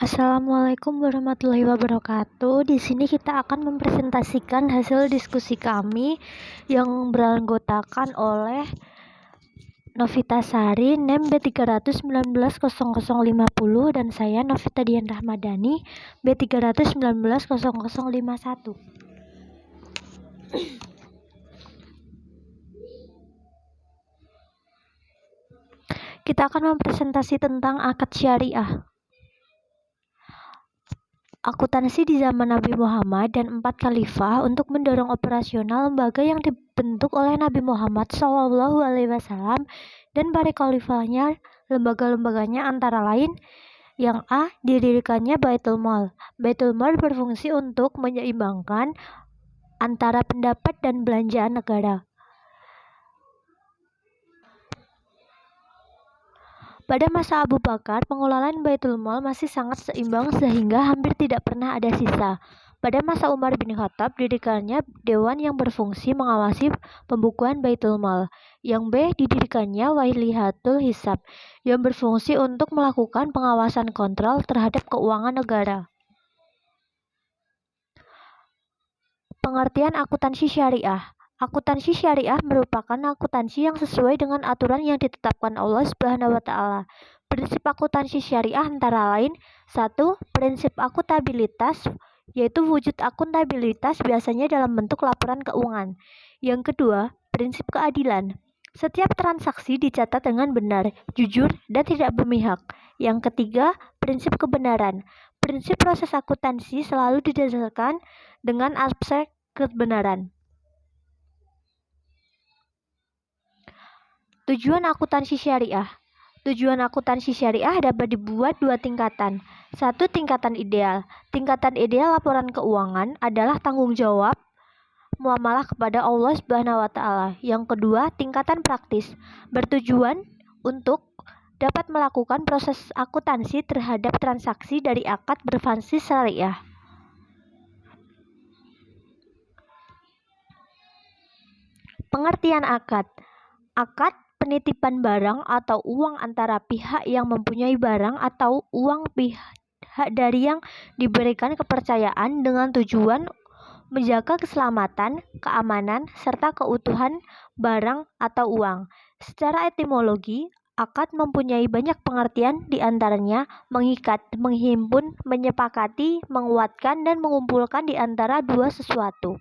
Assalamualaikum warahmatullahi wabarakatuh. Di sini kita akan mempresentasikan hasil diskusi kami yang beranggotakan oleh Novita Sari, NEM B3190050 dan saya Novita Dian Rahmadani, B3190051. Kita akan mempresentasi tentang akad syariah. Akuntansi di zaman Nabi Muhammad dan 4 khalifah untuk mendorong operasional lembaga yang dibentuk oleh Nabi Muhammad SAW dan para khalifahnya. Lembaga-lembaganya antara lain yang A. Didirikannya Baitul Mal. Baitul Mal berfungsi untuk menyeimbangkan antara pendapat dan belanjaan negara. Pada masa Abu Bakar, pengelolaan Baitul Mal masih sangat seimbang sehingga hampir tidak pernah ada sisa. Pada masa Umar bin Khattab, didirikannya dewan yang berfungsi mengawasi pembukuan Baitul Mal. Yang B, didirikannya Wailihatul Hisab, yang berfungsi untuk melakukan pengawasan kontrol terhadap keuangan negara. Pengertian akuntansi syariah. Akuntansi syariah merupakan akuntansi yang sesuai dengan aturan yang ditetapkan Allah Subhanahu wa taala. Prinsip akuntansi syariah antara lain: 1. Prinsip akuntabilitas, yaitu wujud akuntabilitas biasanya dalam bentuk laporan keuangan. Yang kedua, prinsip keadilan. Setiap transaksi dicatat dengan benar, jujur, dan tidak berpihak. Yang ketiga, prinsip kebenaran. Prinsip proses akuntansi selalu didasarkan dengan aspek kebenaran. Tujuan akuntansi syariah. Tujuan akuntansi syariah dapat dibuat dua tingkatan. 1. Tingkatan ideal. Tingkatan ideal laporan keuangan adalah tanggung jawab muamalah kepada Allah Subhanahu wa taala. Yang kedua, tingkatan praktis, bertujuan untuk dapat melakukan proses akuntansi terhadap transaksi dari akad berbasis syariah. Pengertian akad. Akad penitipan barang atau uang antara pihak yang mempunyai barang atau uang pihak dari yang diberikan kepercayaan dengan tujuan menjaga keselamatan, keamanan, serta keutuhan barang atau uang. Secara etimologi, akad mempunyai banyak pengertian, diantaranya mengikat, menghimpun, menyepakati, menguatkan, dan mengumpulkan di antara dua sesuatu.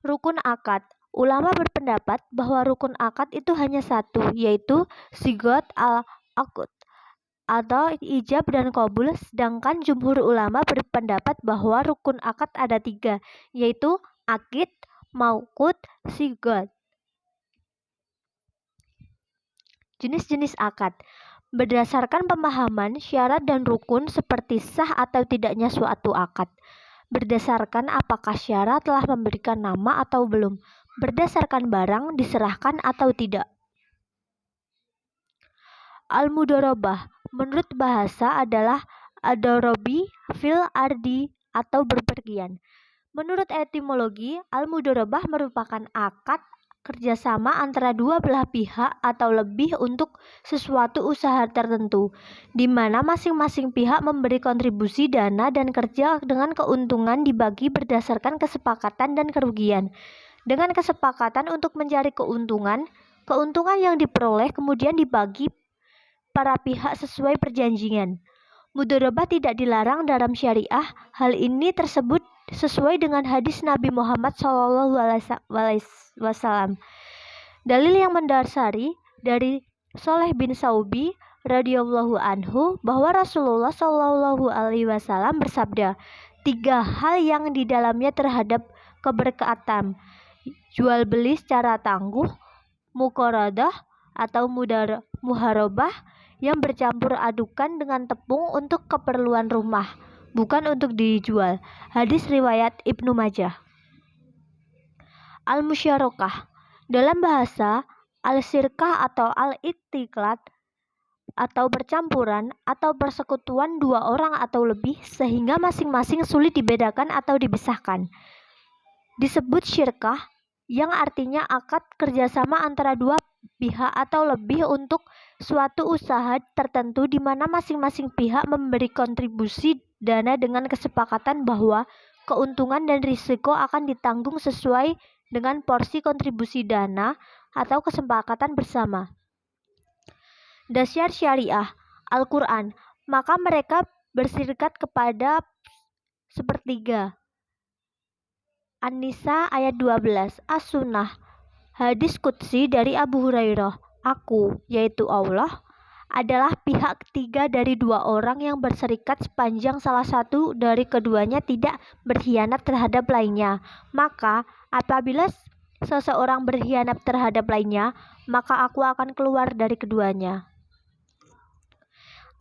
Rukun akad. Ulama berpendapat bahwa rukun akad itu hanya satu, yaitu sigot al-aqd atau ijab dan qabul, sedangkan jumhur ulama berpendapat bahwa rukun akad ada 3, yaitu akid, mauqud, sigot. Jenis-jenis akad. Berdasarkan pemahaman, syarat dan rukun seperti sah atau tidaknya suatu akad. Berdasarkan apakah syarat telah memberikan nama atau belum. Berdasarkan barang diserahkan atau tidak. Al-mudharabah menurut bahasa adalah ad-darabi fil ardi atau berpergian. Menurut etimologi, al-mudharabah merupakan akad kerjasama antara dua belah pihak atau lebih untuk sesuatu usaha tertentu, di mana masing-masing pihak memberi kontribusi dana dan kerja dengan keuntungan dibagi berdasarkan kesepakatan dan kerugian. Dengan kesepakatan untuk mencari keuntungan yang diperoleh kemudian dibagi para pihak sesuai perjanjian. Mudharabah tidak dilarang dalam syariah. Hal ini tersebut sesuai dengan hadis Nabi Muhammad SAW. Dalil yang mendasari dari Sholeh bin Saubi radhiyallahu anhu bahwa Rasulullah SAW bersabda, 3 hal yang di dalamnya terhadap keberkatan: jual beli secara tangguh, muqaradah atau muharabah yang bercampur adukan dengan tepung untuk keperluan rumah, bukan untuk dijual. Hadis riwayat Ibnu Majah. Al-musyarakah. Dalam bahasa, al-syirkah atau al-ittiklat atau percampuran atau persekutuan dua orang atau lebih sehingga masing-masing sulit dibedakan atau dipisahkan. Disebut syirkah, yang artinya akad kerjasama antara dua pihak atau lebih untuk suatu usaha tertentu di mana masing-masing pihak memberi kontribusi dana dengan kesepakatan bahwa keuntungan dan risiko akan ditanggung sesuai dengan porsi kontribusi dana atau kesepakatan bersama. Dasar syariah Al-Quran, maka mereka berserikat kepada sepertiga. An-Nisa ayat 12. As-Sunnah, hadis qudsi dari Abu Hurairah, aku, yaitu Allah, adalah pihak ketiga dari dua orang yang berserikat sepanjang salah satu dari keduanya tidak berkhianat terhadap lainnya. Maka apabila seseorang berkhianat terhadap lainnya, maka aku akan keluar dari keduanya.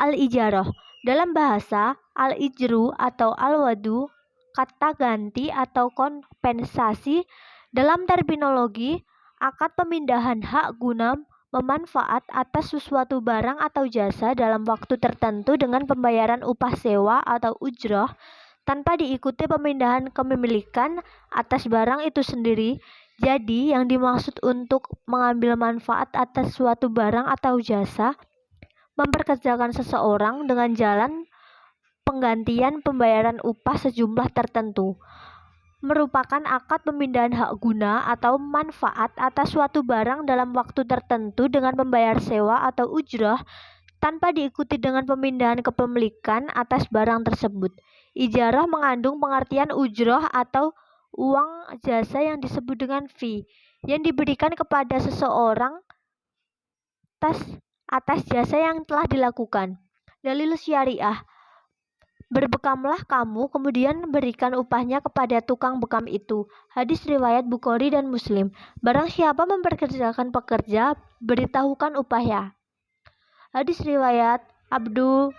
Al-Ijarah, dalam bahasa al-ijru atau al-wadu, kata ganti atau kompensasi. Dalam terminologi, akad pemindahan hak guna memanfaat atas sesuatu barang atau jasa dalam waktu tertentu dengan pembayaran upah sewa atau ujrah tanpa diikuti pemindahan kepemilikan atas barang itu sendiri. Jadi, yang dimaksud untuk mengambil manfaat atas suatu barang atau jasa, memperkerjakan seseorang dengan jalan penggantian pembayaran upah sejumlah tertentu, merupakan akad pemindahan hak guna atau manfaat atas suatu barang dalam waktu tertentu dengan membayar sewa atau ujrah tanpa diikuti dengan pemindahan kepemilikan atas barang tersebut. Ijarah mengandung pengertian ujrah atau uang jasa yang disebut dengan fee yang diberikan kepada seseorang atas jasa yang telah dilakukan. Dalil syariah, berbekamlah kamu, kemudian berikan upahnya kepada tukang bekam itu. Hadis riwayat Bukhari dan Muslim. Barang siapa memperkerjakan pekerja, beritahukan upahnya. Hadis riwayat Abdul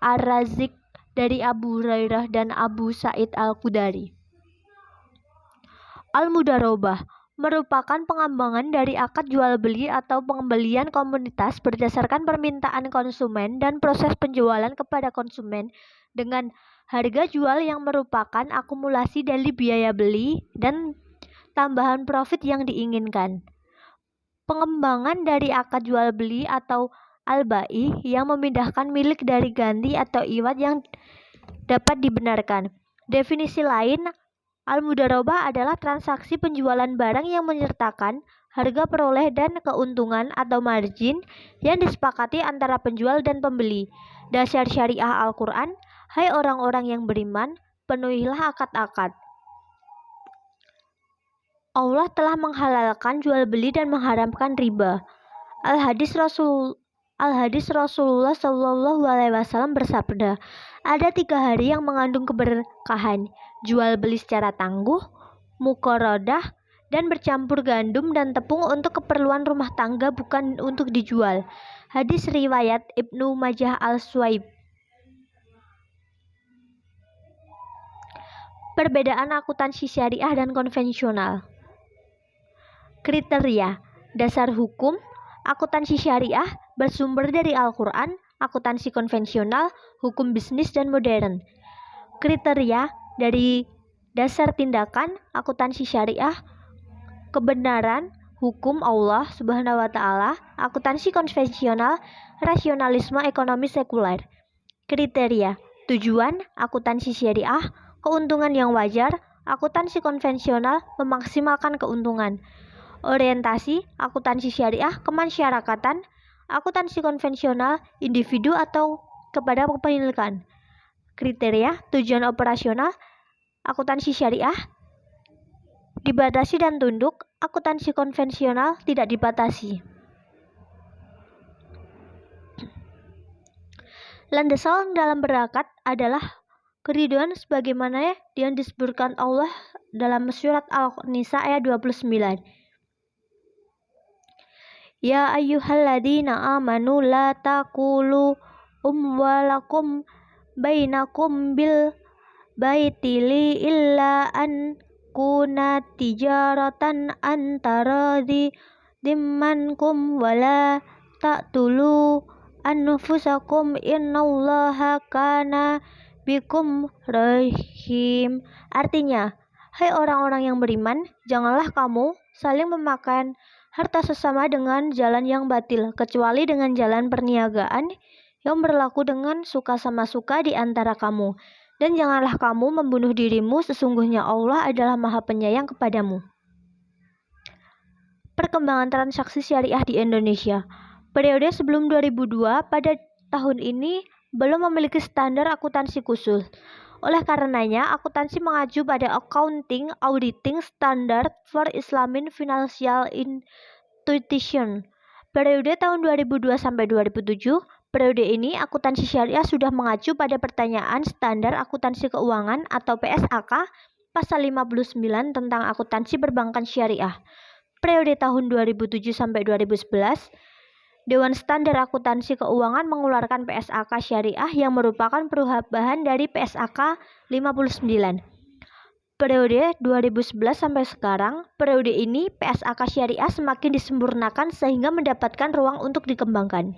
Ar-Razik dari Abu Hurairah dan Abu Sa'id Al-Khudri. Al-Mudarobah merupakan pengembangan dari akad jual beli atau pembelian komunitas berdasarkan permintaan konsumen dan proses penjualan kepada konsumen dengan harga jual yang merupakan akumulasi dari biaya beli dan tambahan profit yang diinginkan. Pengembangan dari akad jual beli atau al-bai yang memindahkan milik dari ganti atau iwat yang dapat dibenarkan. Definisi lain, al-mudarobah adalah transaksi penjualan barang yang menyertakan harga peroleh dan keuntungan atau margin yang disepakati antara penjual dan pembeli. Dasar syariah Al-Quran, hai orang-orang yang beriman, penuhilah akad-akad. Allah telah menghalalkan jual beli dan mengharamkan riba. Al-Hadis Rasulullah SAW bersabda, ada 3 hari yang mengandung keberkahan, jual beli secara tangguh, muqaradah, dan bercampur gandum dan tepung untuk keperluan rumah tangga bukan untuk dijual. Hadis riwayat Ibnu Majah Al-Swaib. Perbedaan akuntansi syariah dan konvensional. Kriteria dasar hukum akuntansi syariah bersumber dari Al-Quran, akuntansi konvensional, hukum bisnis dan modern. Kriteria dari dasar tindakan akuntansi syariah, kebenaran hukum Allah Subhanahu wa Ta'ala, akuntansi konvensional, rasionalisme ekonomi sekuler. Kriteria tujuan akuntansi syariah, keuntungan yang wajar, akuntansi konvensional memaksimalkan keuntungan. Orientasi akuntansi syariah kemasyarakatan, akuntansi konvensional individu atau kepada kepemilikan. Kriteria tujuan operasional akuntansi syariah dibatasi dan tunduk, akuntansi konvensional tidak dibatasi. Landasan dalam berakat adalah keridhaan sebagaimana yang disebutkan Allah dalam surat Al-Nisa ayat 29. Ya ayyuhalladzina amanu la taqulu umwalakum bainakum bil baitili illa an kuna tijaratan antaradi dimmankum wala ta'tulu anfusakum innallaha kana bikum rahim. Artinya, hai orang-orang yang beriman, janganlah kamu saling memakan harta sesama dengan jalan yang batil, kecuali dengan jalan perniagaan yang berlaku dengan suka sama suka di antara kamu. Dan janganlah kamu membunuh dirimu, sesungguhnya Allah adalah Maha Penyayang kepadamu. Perkembangan transaksi syariah di Indonesia. Periode sebelum 2002 pada tahun ini belum memiliki standar akuntansi khusus. Oleh karenanya, akuntansi mengacu pada Accounting Auditing Standard for Islamic Financial Institution. Periode tahun 2002 sampai 2007, periode ini akuntansi syariah sudah mengacu pada pertanyaan standar akuntansi keuangan atau PSAK pasal 59 tentang akuntansi perbankan syariah. Periode tahun 2007 sampai 2011, Dewan Standar Akuntansi Keuangan mengeluarkan PSAK Syariah yang merupakan perubahan dari PSAK 59. Periode 2011 sampai sekarang, periode ini PSAK Syariah semakin disempurnakan sehingga mendapatkan ruang untuk dikembangkan.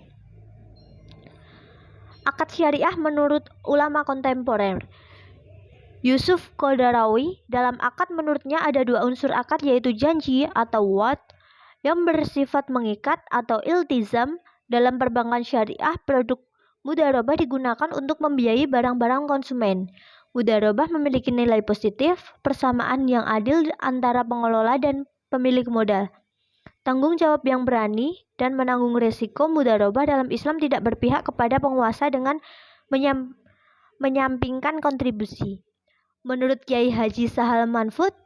Akad syariah menurut ulama kontemporer. Yusuf Qadarawi, dalam akad menurutnya ada dua unsur akad yaitu janji atau wa'd yang bersifat mengikat atau iltizam. Dalam perbankan syariah, produk mudharabah digunakan untuk membiayai barang-barang konsumen. Mudharabah memiliki nilai positif, persamaan yang adil antara pengelola dan pemilik modal. Tanggung jawab yang berani dan menanggung risiko. Mudharabah dalam Islam tidak berpihak kepada penguasa dengan menyampingkan kontribusi. Menurut Kiai Haji Sahal Manfud,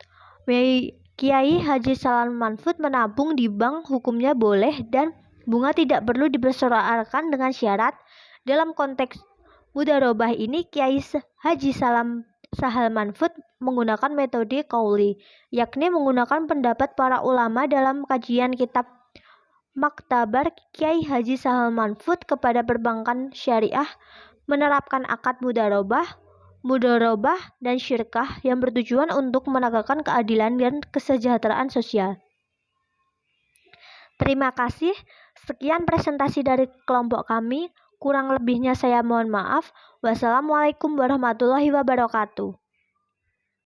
Kiai Haji Sahal Manfud menabung di bank hukumnya boleh dan bunga tidak perlu dipersoalkan dengan syarat. Dalam konteks mudharabah ini, Kiai Haji Sahal Manfud menggunakan metode qauli, yakni menggunakan pendapat para ulama. Dalam kajian kitab Maktabar Kiai Haji Sahal Manfud kepada perbankan syariah menerapkan akad mudharabah, dan syirkah yang bertujuan untuk menegakkan keadilan dan kesejahteraan sosial. Terima kasih. Sekian presentasi dari kelompok kami. Kurang lebihnya saya mohon maaf. Wassalamualaikum warahmatullahi wabarakatuh.